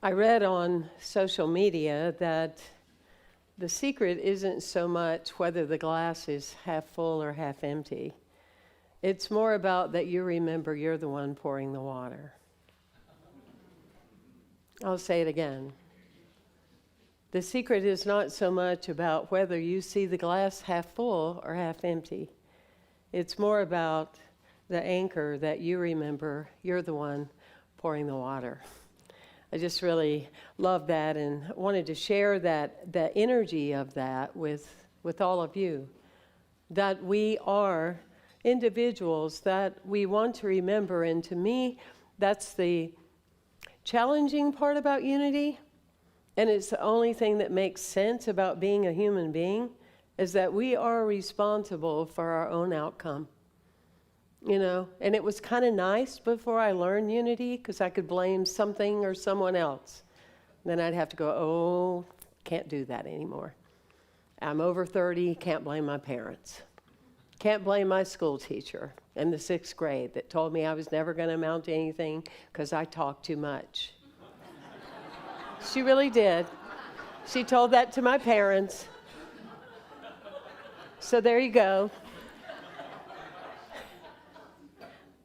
I read on social media that the secret isn't so much whether the glass is half full or half empty. It's more about that you remember you're the one pouring the water. I'll say it again. The secret is not so much about whether you see the glass half full or half empty. It's more about the anchor that you remember you're the one pouring the water. I just really love that and wanted to share the energy of that with all of you. That we are individuals that we want to remember. And to me, that's the challenging part about unity. And it's the only thing that makes sense about being a human being, is that we are responsible for our own outcome. You know, and it was kind of nice before I learned unity because I could blame something or someone else. Then I'd have to go, oh, can't do that anymore. I'm over 30, can't blame my parents. Can't blame my school teacher in the 6th grade that told me I was never going to amount to anything because I talked too much. She really did. She told that to my parents. So there you go.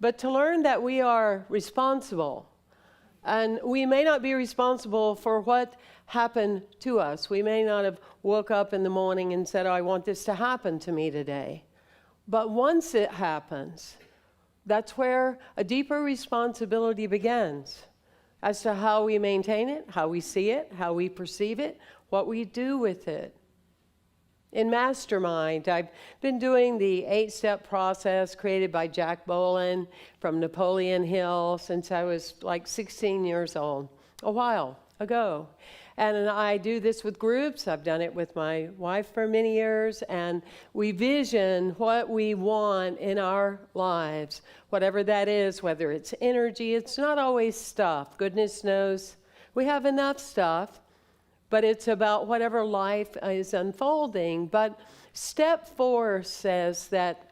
But to learn that we are responsible, and we may not be responsible for what happened to us. We may not have woke up in the morning and said, oh, I want this to happen to me today. But once it happens, that's where a deeper responsibility begins as to how we maintain it, how we see it, how we perceive it, what we do with it. In Mastermind, I've been doing the 8-step process created by Jack Boland from Napoleon Hill since I was like 16 years old, a while ago. And I do this with groups. I've done it with my wife for many years. And we vision what we want in our lives, whatever that is, whether it's energy. It's not always stuff. Goodness knows we have enough stuff. But it's about whatever life is unfolding. But step 4 says that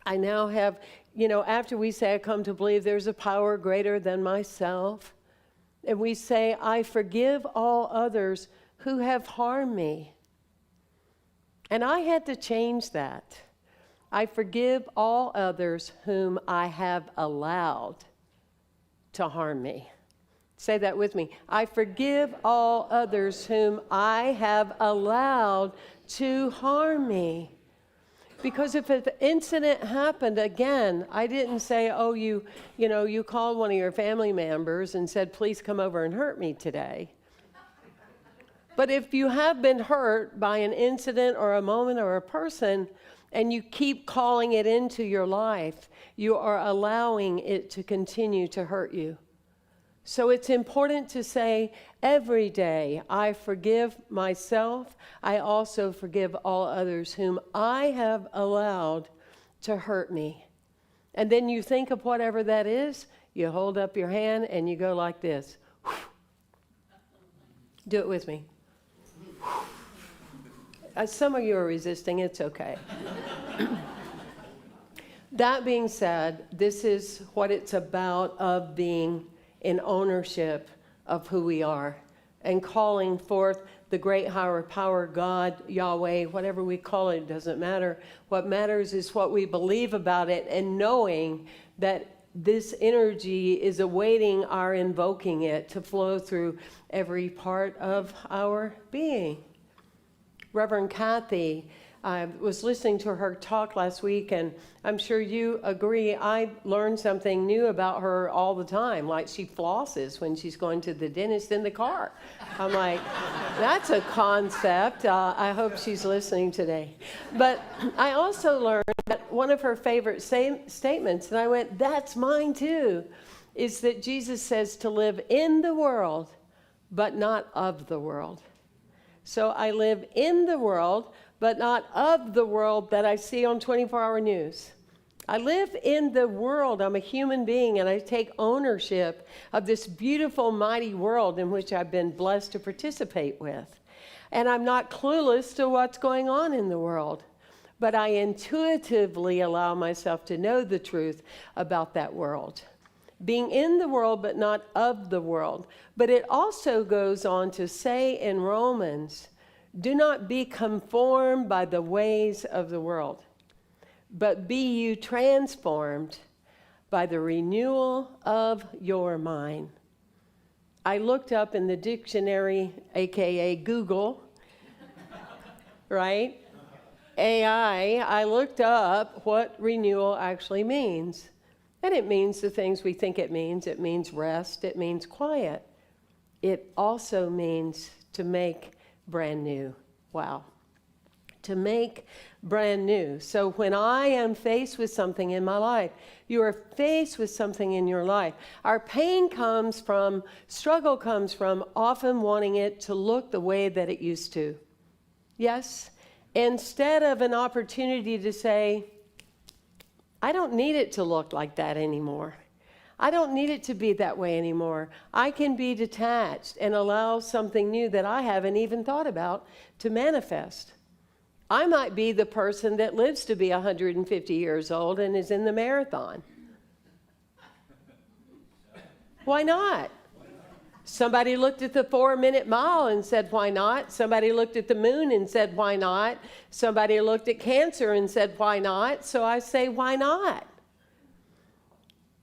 I now have, after we say I come to believe there's a power greater than myself, and we say I forgive all others who have harmed me. And I had to change that. I forgive all others whom I have allowed to harm me. Say that with me. I forgive all others whom I have allowed to harm me. Because if an incident happened again, I didn't say, oh, you called one of your family members and said, please come over and hurt me today. But if you have been hurt by an incident or a moment or a person, and you keep calling it into your life, you are allowing it to continue to hurt you. So it's important to say every day, I forgive myself. I also forgive all others whom I have allowed to hurt me. And then you think of whatever that is, you hold up your hand and you go like this. Do it with me. Some of you are resisting, it's okay. That being said, this is what it's about of being in ownership of who we are and calling forth the great higher power, God, Yahweh, whatever we call it, doesn't matter. What matters is what we believe about it and knowing that this energy is awaiting our invoking it to flow through every part of our being. Reverend Kathy, I was listening to her talk last week, and I'm sure you agree, I learn something new about her all the time, like she flosses when she's going to the dentist in the car. I'm like, that's a concept. I hope she's listening today. But I also learned that one of her favorite statements, and I went, that's mine too, is that Jesus says to live in the world, but not of the world. So I live in the world, but not of the world that I see on 24-hour news. I live in the world. I'm a human being, and I take ownership of this beautiful, mighty world in which I've been blessed to participate with. And I'm not clueless to what's going on in the world, but I intuitively allow myself to know the truth about that world. being in the world but not of the world. But it also goes on to say in Romans, do not be conformed by the ways of the world, but be you transformed by the renewal of your mind. I looked up in the dictionary, aka Google, right? AI, I looked up what renewal actually means. And it means the things we think it means. It means rest. It means quiet. It also means to make brand new. Wow. To make brand new. So when I am faced with something in my life, you are faced with something in your life. Our pain comes from, struggle comes from often wanting it to look the way that it used to. Yes? Instead of an opportunity to say, I don't need it to look like that anymore. I don't need it to be that way anymore. I can be detached and allow something new that I haven't even thought about to manifest. I might be the person that lives to be 150 years old and is in the marathon. Why not? Somebody looked at the 4-minute mile and said, why not? Somebody looked at the moon and said, why not? Somebody looked at cancer and said, why not? So I say, why not?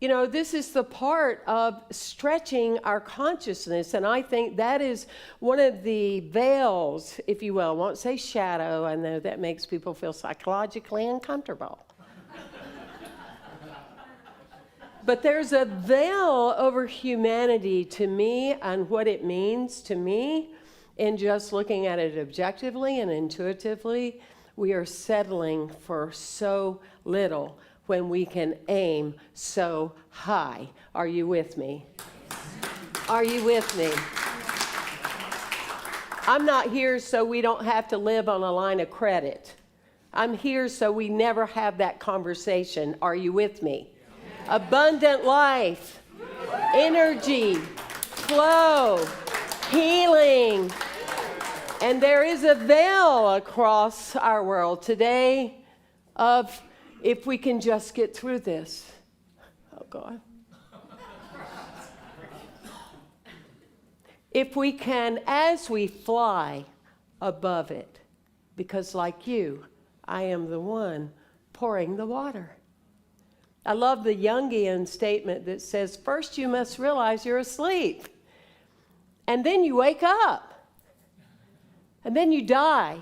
You know, this is the part of stretching our consciousness, and I think that is one of the veils, if you will. I won't say shadow. I know that makes people feel psychologically uncomfortable. But there's a veil over humanity to me and what it means to me in just looking at it objectively and intuitively. We are settling for so little when we can aim so high. Are you with me? Are you with me? I'm not here so we don't have to live on a line of credit. I'm here so we never have that conversation. Are you with me? Abundant life, energy, flow, healing. And there is a veil across our world today of if we can just get through this. Oh, God. If we can, as we fly above it, because like you, I am the one pouring the water. I love the Jungian statement that says, first you must realize you're asleep, and then you wake up, and then you die,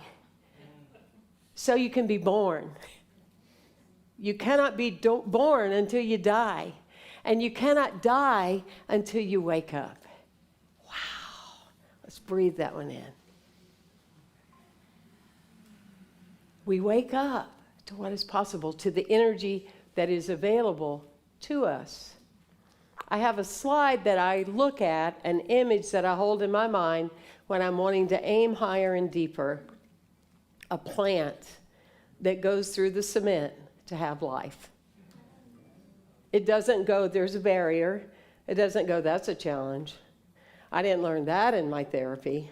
so you can be born. You cannot be born until you die, and you cannot die until you wake up. Wow. Let's breathe that one in. We wake up to what is possible, to the energy that is available to us. I have a slide that I look at, an image that I hold in my mind when I'm wanting to aim higher and deeper. A plant that goes through the cement to have life. It doesn't go, there's a barrier. It doesn't go, that's a challenge. I didn't learn that in my therapy.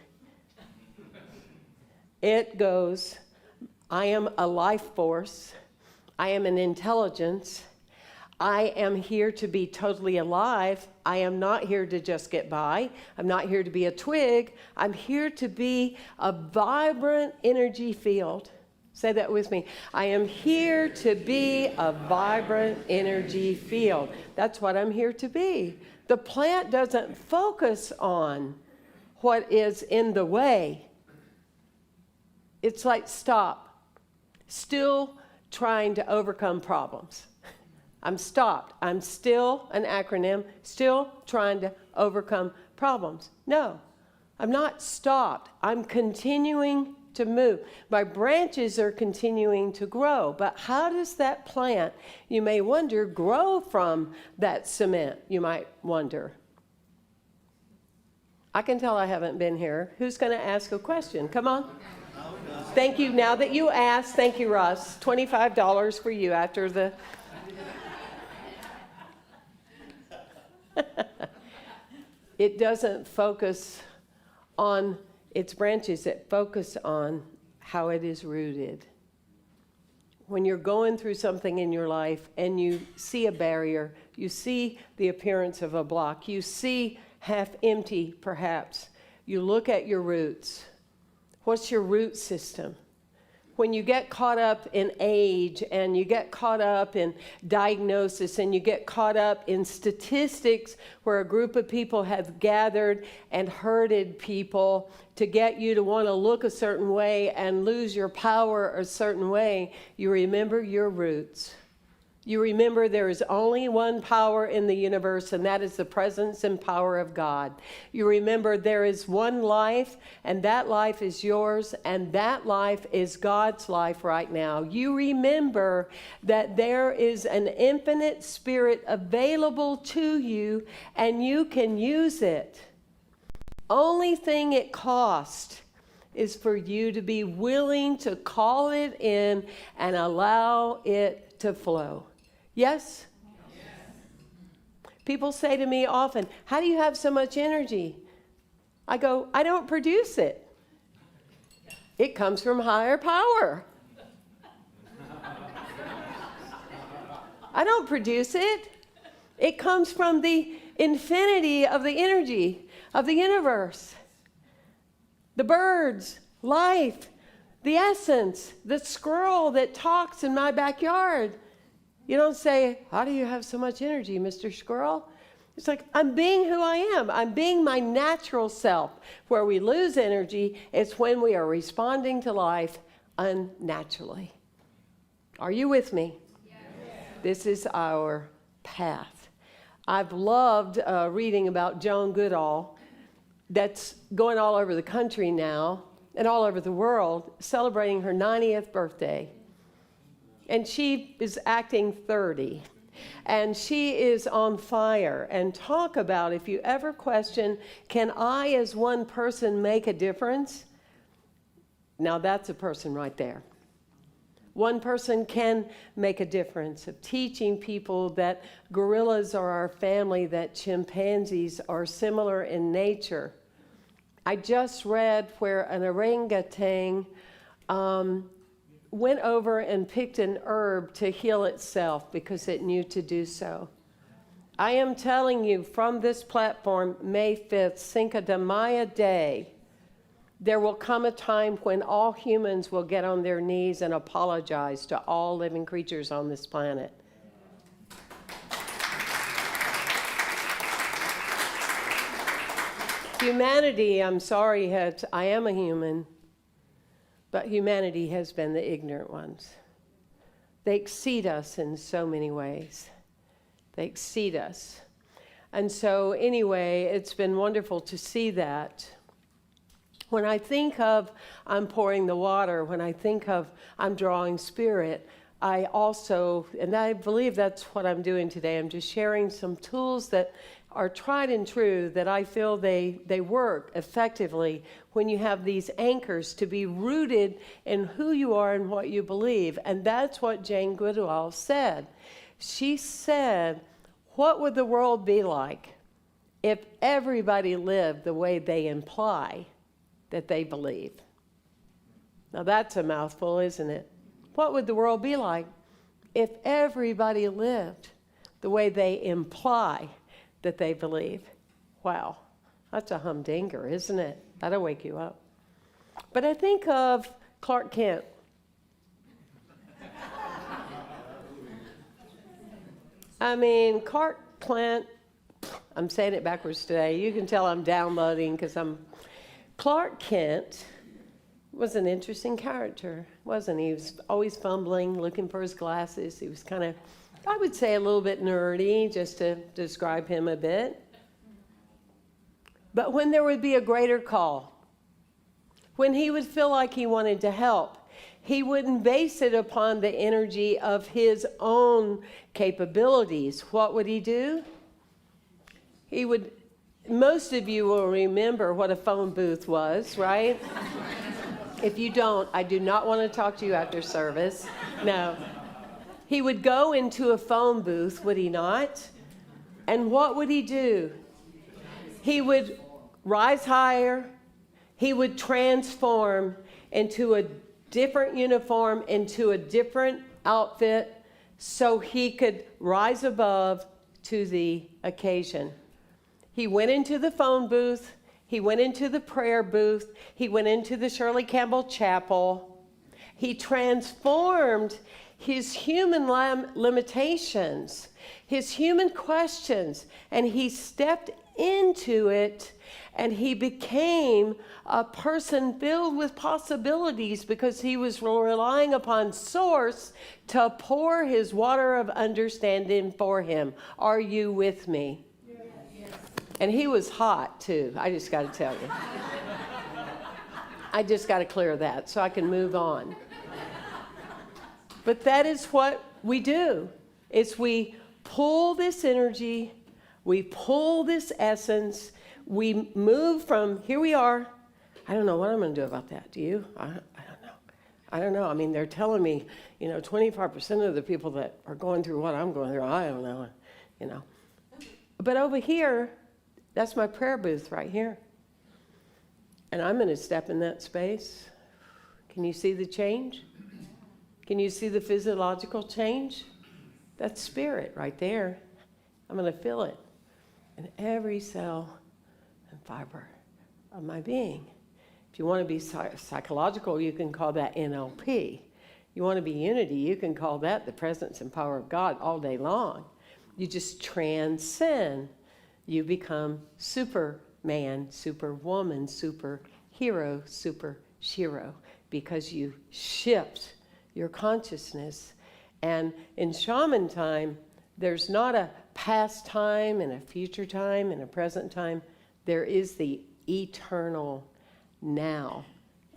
It goes, I am a life force. I am an intelligence. I am here to be totally alive. I am not here to just get by. I'm not here to be a twig. I'm here to be a vibrant energy field. Say that with me. I am here to be a vibrant energy field. That's what I'm here to be. The plant doesn't focus on what is in the way. It's like stop. Still trying to overcome problems. I'm stopped. I'm still, an acronym, still trying to overcome problems. No, I'm not stopped. I'm continuing to move. My branches are continuing to grow. But how does that plant, you may wonder, grow from that cement? You might wonder. I can tell I haven't been here. Who's going to ask a question? Come on. Thank you. Now that you asked, thank you, Russ. $25 for you after the... It doesn't focus on its branches. It focuses on how it is rooted. when you're going through something in your life and you see a barrier, you see the appearance of a block, you see half empty perhaps, you look at your roots. What's your root system? When you get caught up in age and you get caught up in diagnosis and you get caught up in statistics where a group of people have gathered and herded people to get you to want to look a certain way and lose your power a certain way, you remember your roots. You remember there is only one power in the universe, and that is the presence and power of God. You remember there is one life, and that life is yours, and that life is God's life right now. You remember that there is an infinite spirit available to you, and you can use it. Only thing it costs is for you to be willing to call it in and allow it to flow. Yes? Yes? People say to me often, how do you have so much energy? I go, I don't produce it. It comes from higher power. I don't produce it. It comes from the infinity of the energy of the universe. The birds, life, the essence, the squirrel that talks in my backyard. You don't say, how do you have so much energy, Mr. Squirrel? It's like, I'm being who I am. I'm being my natural self. Where we lose energy, it's when we are responding to life unnaturally. Are you with me? Yes. This is our path. I've loved reading about Joan Goodall, that's going all over the country now and all over the world, celebrating her 90th birthday. And she is acting 30. And she is on fire. And talk about, if you ever question, can I as one person make a difference? Now that's a person right there. One person can make a difference of teaching people that gorillas are our family, that chimpanzees are similar in nature. I just read where an orangutan went over and picked an herb to heal itself because it knew to do so. I am telling you from this platform, May 5th, Cinco de Mayo Day, there will come a time when all humans will get on their knees and apologize to all living creatures on this planet. Humanity, I'm sorry, I am a human, but humanity has been the ignorant ones. They exceed us in so many ways. They exceed us. And so anyway, it's been wonderful to see that. When I think of I'm pouring the water, when I think of I'm drawing spirit, I also, and I believe that's what I'm doing today, I'm just sharing some tools that are tried and true that I feel they work effectively when you have these anchors to be rooted in who you are and what you believe. And that's what Jane Goodall said. She said, what would the world be like if everybody lived the way they imply that they believe? Now that's a mouthful, isn't it? What would the world be like if everybody lived the way they imply that they believe? Wow, that's a humdinger, isn't it? That'll wake you up. But I think of Clark Kent. I mean, Clark Kent, I'm saying it backwards today. You can tell I'm downloading because Clark Kent was an interesting character, wasn't he? He was always fumbling, looking for his glasses. He was kind of, I would say, a little bit nerdy, just to describe him a bit. But when there would be a greater call, when he would feel like he wanted to help, he wouldn't base it upon the energy of his own capabilities. What would he do? He would, most of you will remember what a phone booth was, right? If you don't, I do not want to talk to you after service. No. He would go into a phone booth, would he not? And what would he do? He would rise higher. He would transform into a different uniform, into a different outfit so he could rise above to the occasion. He went into the phone booth. He went into the prayer booth. He went into the Shirley Campbell Chapel. He transformed his human limitations, his human questions, and he stepped into it, and he became a person filled with possibilities because he was relying upon Source to pour his water of understanding for him. Are you with me? Yes. And he was hot too, I just got to tell you. I just got to clear that so I can move on. But that is what we do. It's we pull this energy, we pull this essence, we move from here we are. I don't know what I'm going to do about that. Do you? I don't know. I don't know. I mean, they're telling me, 25% of the people that are going through what I'm going through, I don't know, But over here, that's my prayer booth right here. And I'm going to step in that space. Can you see the change? Can you see the physiological change? That's spirit right there. I'm going to feel it in every cell and fiber of my being. If you want to be psychological, you can call that NLP. You want to be unity, you can call that the presence and power of God all day long. You just transcend. You become Superman, Superwoman, Superhero, Super Shiro, because you shift your consciousness. And in shaman time, there's not a past time and a future time and a present time. There is the eternal now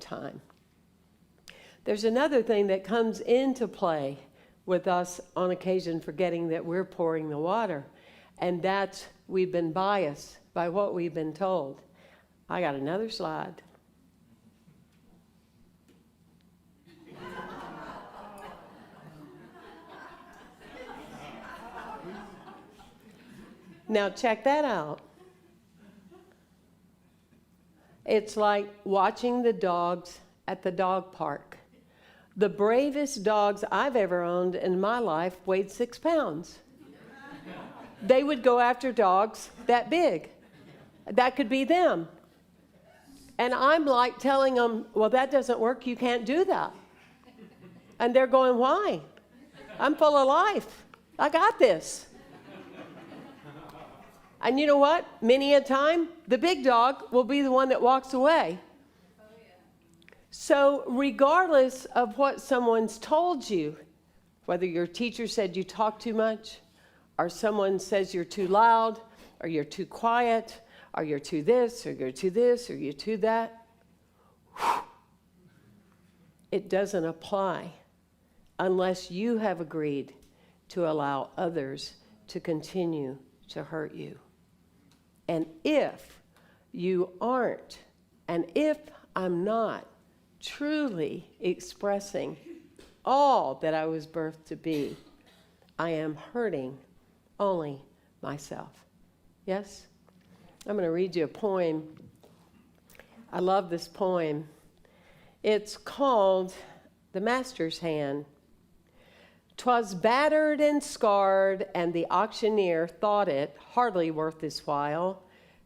time. There's another thing that comes into play with us on occasion forgetting that we're pouring the water, and that's we've been biased by what we've been told. I got another slide. Now check that out. It's like watching the dogs at the dog park. The bravest dogs I've ever owned in my life weighed 6 pounds. They would go after dogs that big. That could be them. And I'm like telling them, well, that doesn't work. You can't do that. And they're going, why? I'm full of life. I got this. And you know what? Many a time, the big dog will be the one that walks away. Oh, yeah. So regardless of what someone's told you, whether your teacher said you talk too much, or someone says you're too loud, or you're too quiet, or you're too this, or you're too this, or you're too that, it doesn't apply unless you have agreed to allow others to continue to hurt you. And if you aren't, and if I'm not truly expressing all that I was birthed to be, I am hurting only myself. Yes? I'm going to read you a poem. I love this poem. It's called The Master's Hand. 'Twas battered and scarred, and the auctioneer thought it hardly worth his while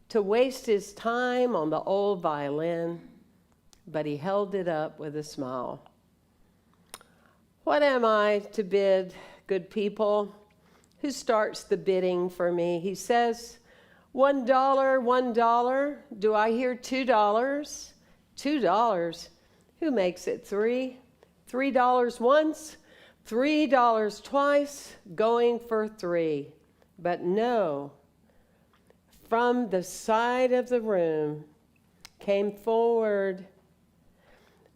to waste his time on the old violin, but he held it up with a smile. What am I to bid, good people? Who starts the bidding for me? He says, $1, $1. Do I hear $2? $2. Who makes it $3? $3 once, $3 twice, going for $3. But no, from the side of the room came forward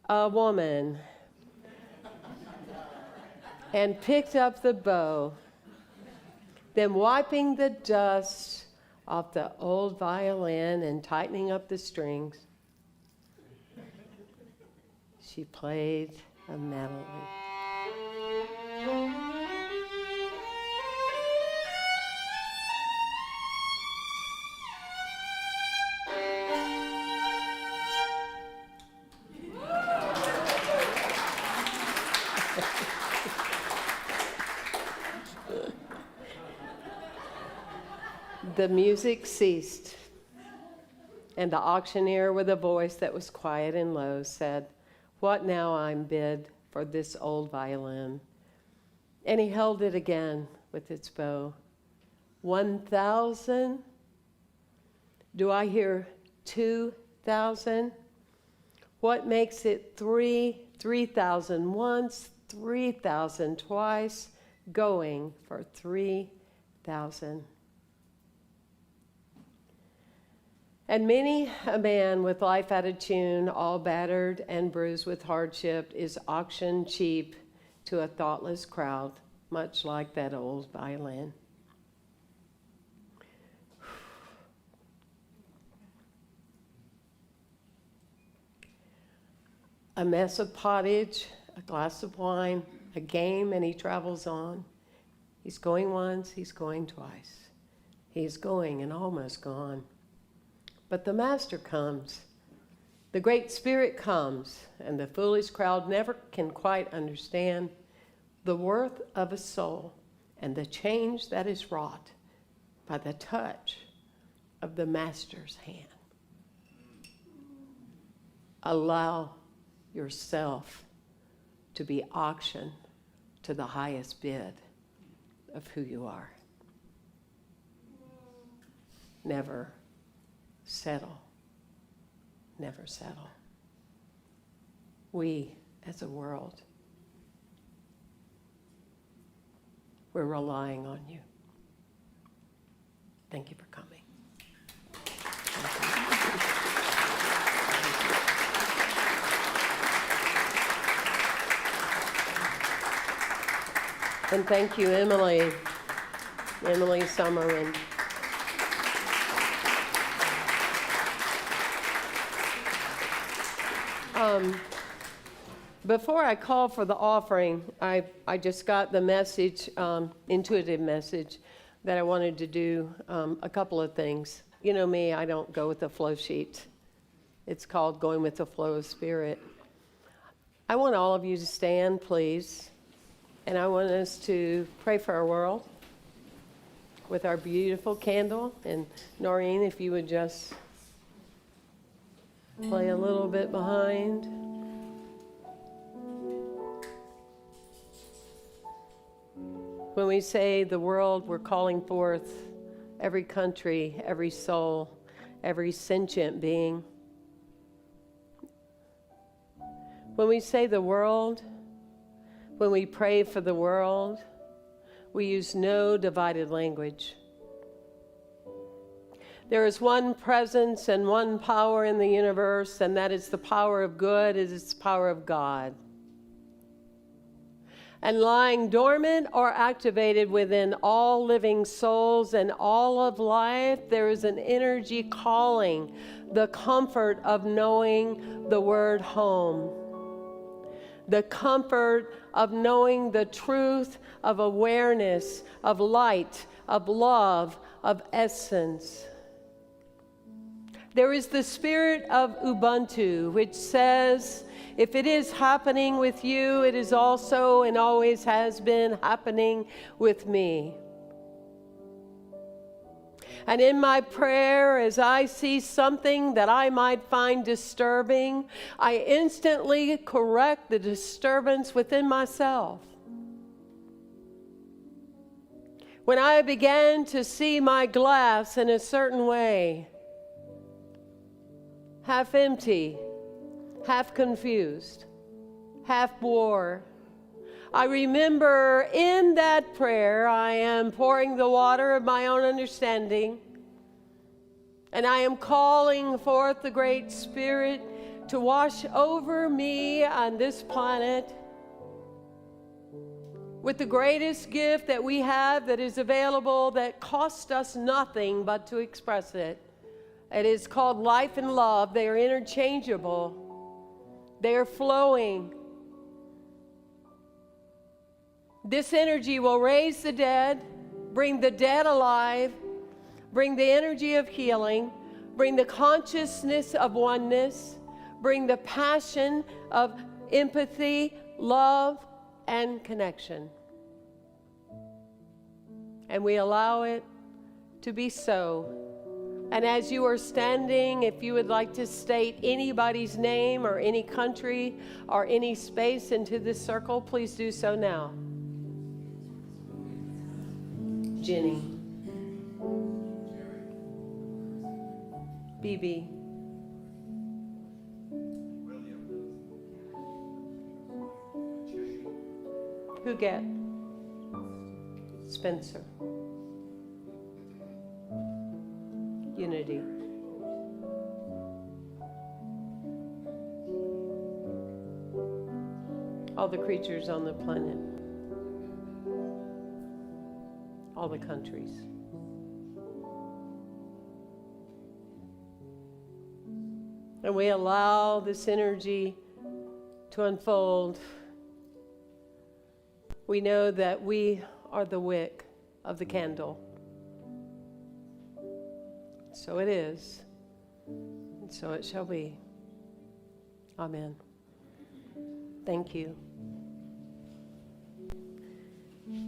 a woman and picked up the bow, then wiping the dust off the old violin and tightening up the strings, she played a melody. the music ceased, and the auctioneer, with a voice that was quiet and low, said, "What now I'm bid for this old violin?" And he held it again with its bow. 1,000? Do I hear 2,000? What makes it 3,000 once, 3,000 twice, going for 3,000? And many a man with life out of tune, all battered and bruised with hardship, is auctioned cheap to a thoughtless crowd, much like that old violin. A mess of pottage, a glass of wine, a game, and he travels on. He's going once, he's going twice. He's going and almost gone. But the Master comes. The Great Spirit comes, and the foolish crowd never can quite understand the worth of a soul and the change that is wrought by the touch of the Master's hand. Allow yourself to be auctioned to the highest bid of who you are. Never settle. Never settle. We, as a world, we're relying on you. Thank you for coming. And thank you, Emily Summerlin. Before I call for the offering, I just got the message, intuitive message, that I wanted to do a couple of things. You know me, I don't go with the flow sheet. It's called Going with the Flow of Spirit. I want all of you to stand, please, and I want us to pray for our world with our beautiful candle. And Noreen, if you would just play a little bit behind. When we say the world, we're calling forth every country, every soul, every sentient being. When we say the world, when we pray for the world, we use no divided language. There is one presence and one power in the universe, and that is the power of good, it is the power of God. And lying dormant or activated within all living souls and all of life, there is an energy calling the comfort of knowing the word home. The comfort of knowing the truth of awareness, of light, of love, of essence. There is the spirit of Ubuntu, which says, if it is happening with you, it is also and always has been happening with me. And in my prayer, as I see something that I might find disturbing, I instantly correct the disturbance within myself. When I began to see my glass in a certain way, half empty, half confused, half bore, I remember in that prayer I am pouring the water of my own understanding, and I am calling forth the Great Spirit to wash over me on this planet with the greatest gift that we have that is available, that costs us nothing but to express it. It is called life and love. They are interchangeable. They are flowing. This energy will raise the dead, bring the dead alive, bring the energy of healing, bring the consciousness of oneness, bring the passion of empathy, love, and connection. And we allow it to be so. And as you are standing, if you would like to state anybody's name or any country or any space into this circle, please do so now. Jenny. BB. Huguette. Spencer. Unity. All the creatures on the planet. All the countries. And we allow this energy to unfold. We know that we are the wick of the candle. So it is, and so it shall be. Amen. Thank you.